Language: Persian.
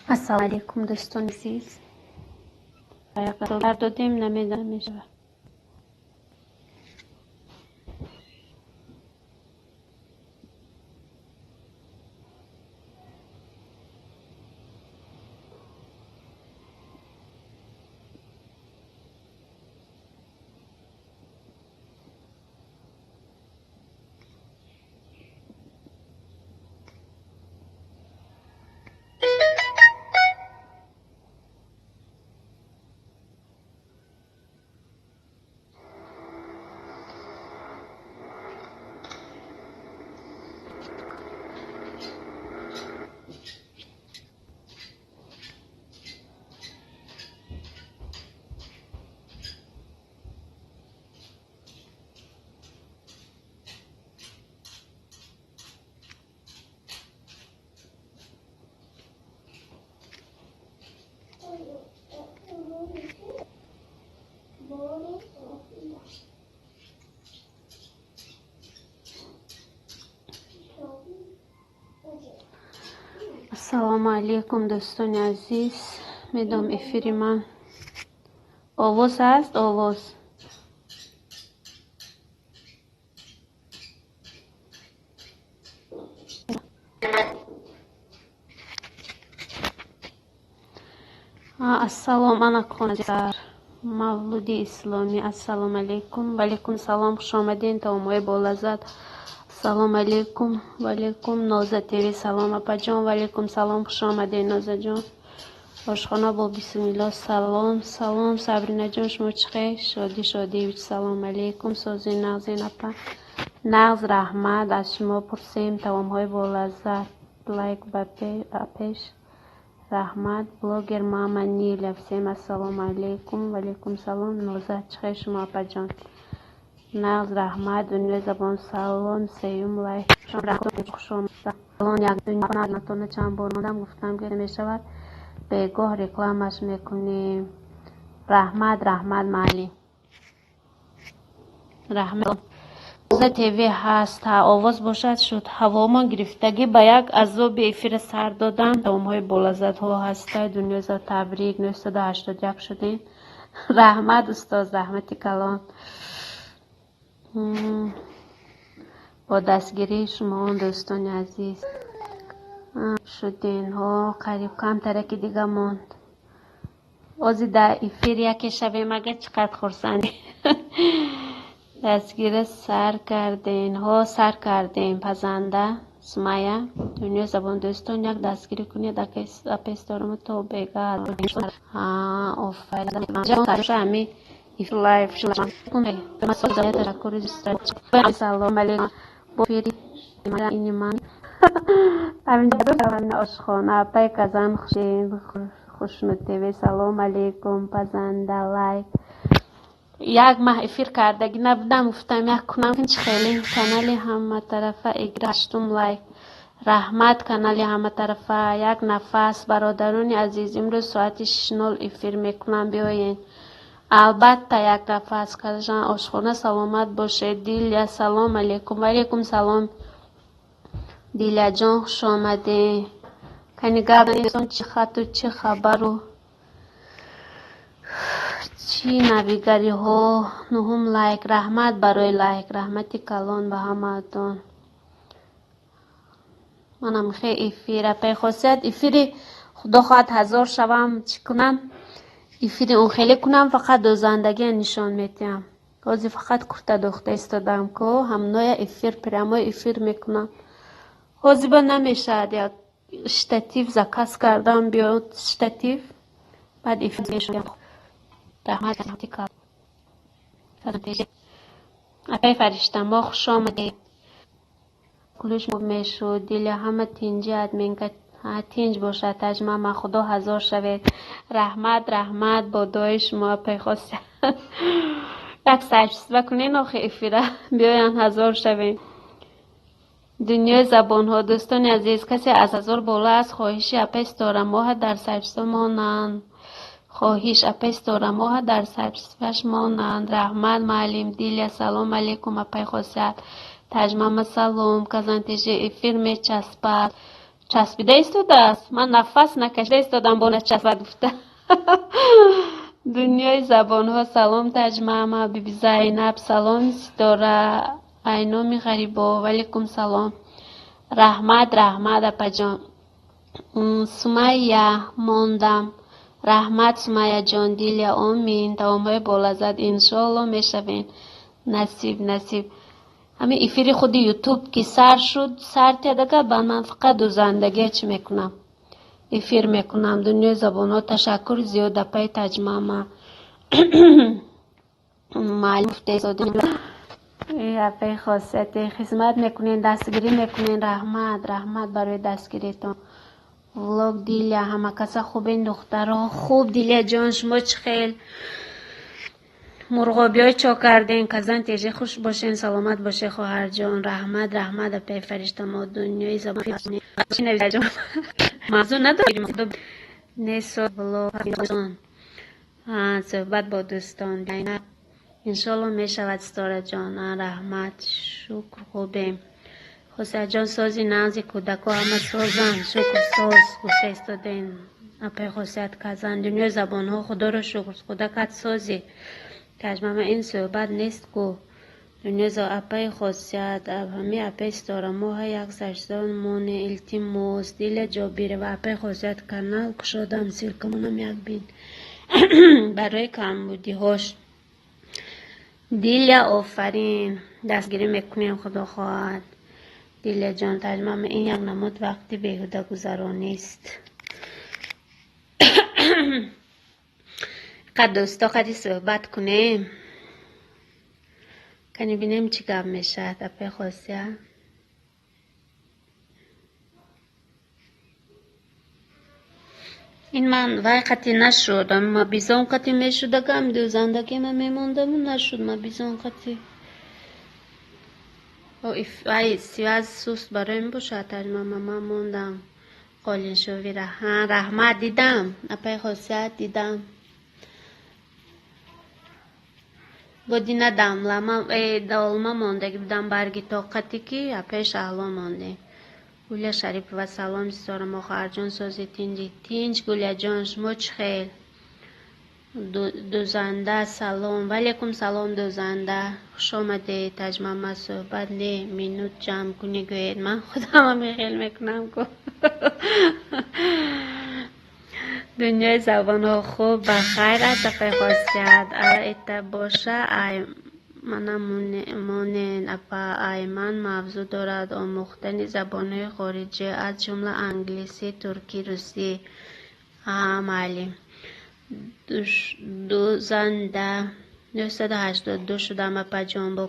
السلام علیکم دوستان عزیز. قرار دادیم نمیدونم میشه. السلام علیکم دوستان عزیز. میدم افیری من آواز هست. آواز السلام علیکم مولودی اسلامی. السلام علیکم. و علیکم سلام. خوش آمدین تا مای با لذت. السلام علیکم. و علیکم نازه تیوی. سلام اپا جان. و علیکم سلام. خوش آمدین نازه جان. آشخانه با بسم الله. سلام سلام صبرینا جان، شما چخیر؟ شادی شادی. سلام علیکم. سازی نغزین اپا نغز رحمت از شما پرسیم توام های با لذت. لایک با پیش رحمت. بلوگر محمد نیل افسیم. السلام علیکم. و علیکم سلام. نوزه چخیر شما اپا جان؟ نغز رحمت دنیا زبان. سلام سیوم لایک شما رحمت خوش آمد. سلام یک دنیا نتونه چند بار مادم گفتم که نمیشود بگاه رکلامش میکنیم. رحمت معلی رحمت روزه تیوی هست. آواز باشد شد هوا ما گرفتگی به یک عذاب افیر سر دادن. دوام های بلازت ها هسته دنیا زد تبریک 981 شدین. رحمت استاد رحمت کلان با دستگیری شما دوستان عزیز شدین ها. قریب کم ترکی دیگه ماند. آزی در افیر یکی شبه مگه چقدر خورسندی. دستگیر سر کردین ها. سر کردین پزنده سمایه دنیا زبان دوستان یک دستگیری کنید اپیستارم تو بگه آفرین جان کارش همی ایف لایف شما کنه مسئول زیاد تشکر استاد. سلام علیکم بفیری این من همین دو آشخانه پای کزن خوشین خوشنوتی. سلام علیکم پزنده لایک یک ماه افیر کردگی نبودم گفتم یک کنم که خیلی کانال همه طرفه اگرشتم لایک رحمت کانال همه طرفه یک نفس برادران عزیز امروز ساعت 6:00 افیر میکنم بیاین. البته یک نفس کجان آشخانه سلامت باشه. دیلیا سلام علیکم. و علیکم سلام دیلیا جان خوش آمده. کنی گفتم چی خط و چی خبر و چی نبیگری ها. نهم لایک رحمت برای لایک رحمتی کلان به همه دون. منم خیلی افیره پی خاصیت افیری خدا خواهد 1000 شوم چی کنم افیری اون خیلی کنم فقط دوزندگی نشان میتیم. گازی فقط کرته دخته استادم که هم نوع افیر پرمای افیر میکنم. گازی با نمیشه یک شتاتیف زکاس کردم بیاد شتاتیف بعد افیر میشم. رحمت رحمتی کلان اپی فرشته ما خوش آمده. کلوش میشو دیل همه تینجی ادمین که تینج باشه تجمع ما خدا 1000 شوید. رحمت با دایش ما پیخواست یک سجس بکنین آخه افیره بیاین 1000 شوید. دنیای زبان ها دوستان عزیز کسی از 1000 بالا از خواهشی اپیس دارم ماه در سجس مانند خواهش اپیس دارم ماه در سجس مانند. رحمت معلم دیل سلام علیکم اپی خواست تجمع سلام کزان تیجی افیر می چسبد چسبیده ایستاده است. من نفس نکشیده ایستادم با نچسبد گفته. دنیای زبان ها. سلام تاج محمد، بیبی زینب، سلام ستاره، اینامی غریبا، ولیکم سلام. رحمت اپا جان. سمیه ماندم. رحمت سمیه جان، دیلیا آمین. دوامهای بالازد انشالله میشوین. نصیب همین ایفیری خود یوتیوب که سر شد سر تدگه با من فقط دوزندگی چی میکنم ایفیر میکنم. دنیای زبان ها. تشکر زیاد پای تاج محمد. معلوم اپای خاصیت خدمت میکنین، دستگیری میکنین. رحمت برای دستگیریتون. ولاگ دیلیا همه کسا خوب، این دخترها خوب. دیلیا جان شما چه خیل مرغابی های چا کردین. کزن تیجه خوش باشین، سلامت باشه خواهر جان. رحمت اپای فرشته ما. دنیای زبان جان موضوع نداریم نیست. ولاگ صحبت با دوستان دینا انشالله میشود ستاره جان. رحمت شکر خوبیم. حسین جان سازی نازی کودکا همه سازن. شکر ساز گوشه استادین اپای خاصیت کزن. دنیای زبان ها. خدا رو شکر کودکت سازی تجمع. این صحبت نیست کو دنیا زا اپای خاصیت همی اپای ستاره ما یک سجدان مون التیموس دیل جا بیره و اپای خاصیت کانال کشادم سیل کمونم یک بین برای کمبودی هاش. دیلیا آفرین دستگیری میکنیم خدا خواهد. دیلیا جان تجمع این یک نمود وقتی بیهوده گذرانی است. قد دوستا قدی صحبت کنیم کنی بینیم چی گم میشه اپای خاصیت. این من وقتی نشدم ما بیزان قطی میشدگم دوزندگی من میموندم نشد ما بیزان قطی ای سیواز سوست برای این باشه تجمع من موندم قالین شوی رحمت دیدم اپای خاصیت دیدم بودی ندم لما دالما مونده بودم برگی طاقتی که اپای شهلا مونده. گولیا شریف و سلام ستاره خواهر جان سازی تینج گولیا جان شما چه خیل. دوزنده سلام ولیکم سلام دوزنده خوش آمده. تجمع ما صحبت نه مینوت جمع کنی گوید من خودم هم خیل میکنم که دنیای زبان ها خوب بخیر از اپای خاصیت ایتا باشه. من مونین اپا ایمن موضوع دارد آموختن زبان های خارجی از جمله انگلیسی ترکی روسی. معلم دوزنده 982 شدم اپا جان با